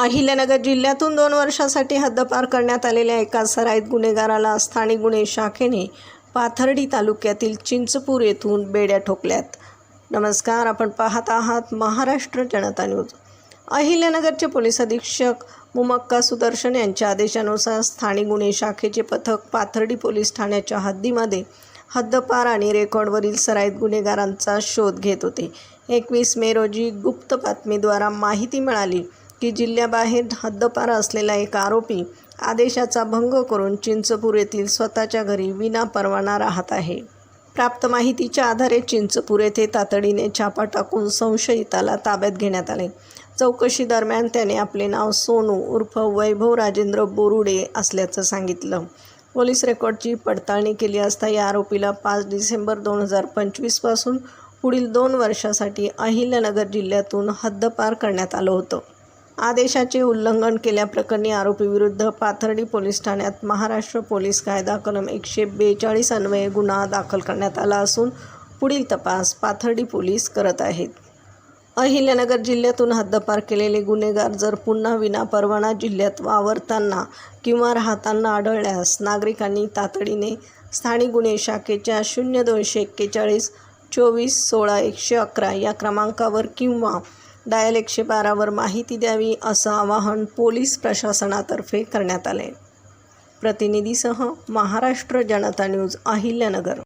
अहिल्यानगर जिल्ह्यातून 2 वर्षासाठी हद्दपार करण्यात आलेल्या एका सराईत गुन्हेगाराला स्थानिक गुन्हे शाखेने पाथर्डी तालुक्यातील चिंचपूर येथून बेड्या ठोकल्यात. नमस्कार, आपण पाहत आहात महाराष्ट्र जनता न्यूज. अहिल्यानगरचे पोलीस अधीक्षक मुमक्का सुदर्शन यांच्या आदेशानुसार स्थानिक गुन्हे शाखेचे पथक पाथर्डी पोलीस ठाण्याच्या हद्दीमध्ये हद्दपार आणि रेकॉर्डवरील सराईत गुन्हेगारांचा शोध घेत होते. 21 मे रोजी गुप्त बातमीद्वारा माहिती मिळाली की जिल्ह्याबाहेर हद्दपार असलेला एक आरोपी आदेशाचा भंग करून चिंचपूर येथील स्वतःच्या घरी विना परवाना राहत आहे. प्राप्त माहितीच्या आधारे चिंचपूर येथे तातडीने छापा टाकून संशयिताला ताब्यात घेण्यात आले. चौकशी दरम्यान त्याने आपले नाव सोनू उर्फ वैभव राजेंद्र बोरुडे असल्याचं सांगितलं. पोलीस रेकॉर्डची पडताळणी केली असता या आरोपीला 5 डिसेंबर 2025 पासून पुढील 2 वर्षासाठी अहिल्यानगर जिल्ह्यातून हद्दपार करण्यात आलं होतं. आदेशाचे उल्लंघन केल्याप्रकरणी आरोपीविरुद्ध पाथर्डी पोलीस ठाण्यात महाराष्ट्र पोलीस कायदा कलम 142 अन्वये गुन्हा दाखल करण्यात आला असून पुढील तपास पाथर्डी पोलीस करत आहेत. अहिल्यानगर जिल्ह्यातून हद्दपार केलेले गुन्हेगार जर पुन्हा विनापरवाना जिल्ह्यात वावरताना किंवा राहताना आढळल्यास नागरिकांनी तातडीने स्थानिक गुन्हे शाखेच्या 0241 24 16 111 या क्रमांकावर किंवा डायल 112 वर माहिती द्यावी, असं आवाहन पोलीस प्रशासनातर्फे करण्यात आले. प्रतिनिधीसह महाराष्ट्र जनता न्यूज, अहिल्यानगर.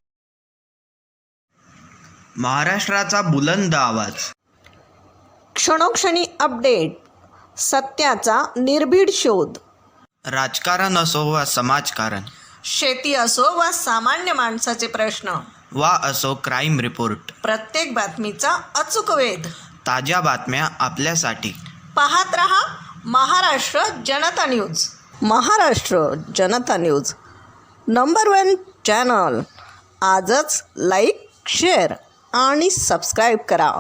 महाराष्ट्राचा बुलंद आवाज. क्षणोक्षणी अपडेट, सत्याचा निर्भीड शोध. राजकारण असो वा समाजकारण, शेती असो वा सामान्य माणसाचे प्रश्न, वा असो क्राईम रिपोर्ट, प्रत्येक बातमीचा अचूक वेध. ताज्या बातम्या आपल्यासाठी. पाहत रहा महाराष्ट्र जनता न्यूज. महाराष्ट्र जनता न्यूज नंबर 1 चॅनल. आजच लाईक, शेअर आणि सबस्क्राईब करा.